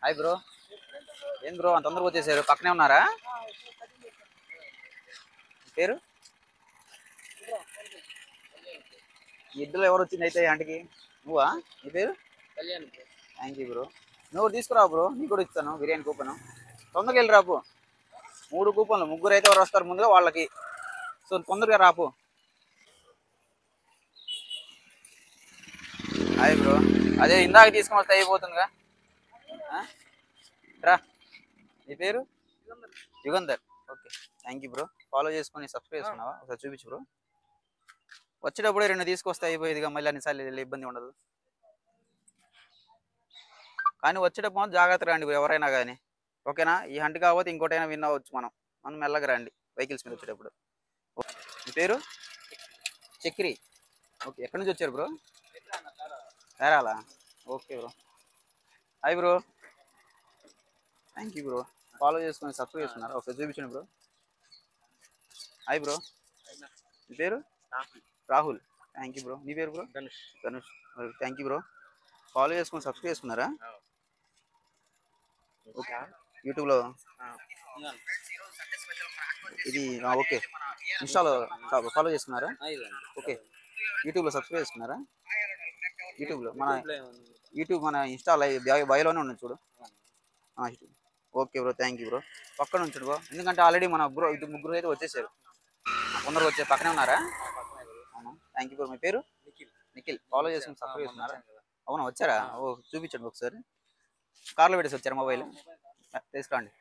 Hi bro. ఏం bro అంత తొందరగా వచ్చేసారు? పక్కనే ఉన్నారా? పేరు? ఇద్దరు ఎవరు వచ్చింది అయితే ఆంటీకి? నువ్వా? నీ పేరు? Thank you bro. నువ్వు తీసుకురా బ్రో, నీకు కూడా ఇస్తాను బిర్యానీ కూపన్. తొందరగా వెళ్ళి రాపు. 3 కూపన్లు, ముగ్గురు అయితే ఎవరు వస్తారు ముందుగా వాళ్ళకి. సో తొందరగా రాపు. Hi bro. అదే ఇందాక తీసుకొని వస్తే అయిపోతుందిగా. రా. నీ పేరు? Yugandhar. Okay, thank you bro. Follow చేసుకొని సబ్స్క్రైబ్ చేసుకున్నావా? ఒకసారి చూపించు బ్రో. వచ్చేటప్పుడే 2 తీసుకొస్తే అయిపోయేదిగా, మళ్ళీ అన్నిసార్లు వెళ్ళి ఇబ్బంది ఉండదు. కానీ వచ్చేటప్పుడు జాగ్రత్తగా రండి ఎవరైనా కానీ, ఓకేనా? ఈ హంట్ కాకపోతే ఇంకోటైనా విన్ అవ్వచ్చు. మనం మెల్లగా రండి వెహికల్స్ మీద వచ్చేటప్పుడు. మీ పేరు? చక్రి. ఓకే, ఎక్కడి నుంచి వచ్చారు బ్రో? వేరాలా? Okay bro. Hi bro. Thank you bro. Follow చేసుకొని సబ్స్క్రైబ్ చేసుకున్నారు. ఒకసారి చూపించండి బ్రో. Hi bro. మీ పేరు? రాహుల్. Thank you bro. నీ పేరు bro? Dhanush. Thank you bro. Follow చేసుకొని సబ్స్క్రైబ్ చేసుకున్నారా? ఓకే, యూట్యూబ్లో ఇది ఓకే. ఇన్స్టాలో ఫాలో చేసుకున్నారా? ఓకే, యూట్యూబ్లో సబ్స్క్రైబ్ చేసుకున్నారా? యూట్యూబ్ మన ఇన్స్టా బయోలోనే ఉన్నది చూడు. Okay bro, thank you bro. పక్కన ఉంచడు బ్రో, ఎందుకంటే ఆల్రెడీ మన బ్రో ఇది ముగ్గురు అయితే వచ్చేసారు. కొందరు వచ్చే పక్కనే ఉన్నారా? అవునా, థ్యాంక్ యూ బ్రో. మీ పేరు? నిఖిల్. ఫాలో చేసుకుని సబ్స్క్రైబ్ చేసుకున్నారా? అవునా, వచ్చారా? ఓ చూపించండి ఒకసారి. కార్లో పెట్టేసి వచ్చారా మొబైల్? తీసుకురండి.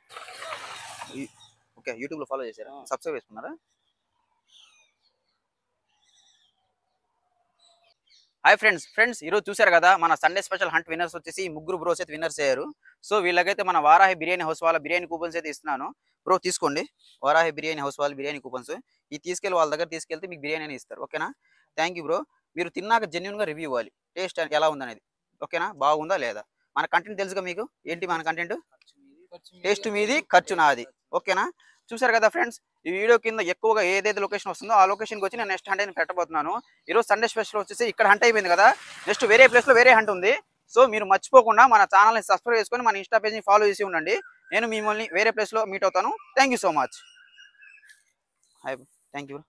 ఓకే, యూట్యూబ్లో ఫాలో చేశారా? సబ్స్క్రైబ్ చేసుకున్నారా? హాయ్ ఫ్రెండ్స్, ఈరోజు చూశారు కదా మన సండే స్పెషల్ హంట్ విన్నర్స్ వచ్చేసి ముగ్గురు బ్రోస్ అయితే విన్నర్స్ అయ్యారు. సో వీళ్ళకైతే మన వారాహి బిర్యానీ హౌస్ వాళ్ళ బిర్యానీ కూపన్స్ అయితే ఇస్తున్నాను. బ్రో తీసుకోండి, వారాహి బిర్యానీ హౌస్ వాళ్ళ బిర్యానీ కూపన్స్. ఇది తీసుకెళ్ళి వాళ్ళ దగ్గర తీసుకెళ్తే మీకు బిర్యానీ అని ఇస్తారు. ఓకేనా? Thank you bro. మీరు తిన్నాక జెన్యున్గా రివ్యూ ఇవ్వాలి, టేస్ట్ ఎలా ఉందనేది. ఓకేనా? బాగుందా లేదా? మన కంటెంట్ తెలుసుగా మీకు. ఏంటి మన కంటెంట్? టేస్ట్ మీది, ఖర్చు నాది. ఓకేనా? చూసారు కదా ఫ్రెండ్స్, ఈ వీడియో కింద ఎక్కువగా ఏదైతే లొకేషన్ వస్తుందో ఆ లొకేషన్కి వచ్చి నేను నెక్స్ట్ హంట్ అయితే పెట్టబోతున్నాను. ఈరోజు సండే స్పెషల్ వచ్చేసి ఇక్కడ హంట్ అయిపోయింది కదా, నెక్స్ట్ వేరే ప్లేస్లో వేరే హంట్ ఉంది. సో మీరు మర్చిపోకుండా మన ఛానల్ని సబ్స్క్రైబ్ చేసుకొని మన ఇన్స్టా పేజ్ని ఫాలో చేసి ఉండండి. నేను మిమ్మల్ని వేరే ప్లేస్లో మీట్ అవుతాను. Thank you so much. Hi, thank you.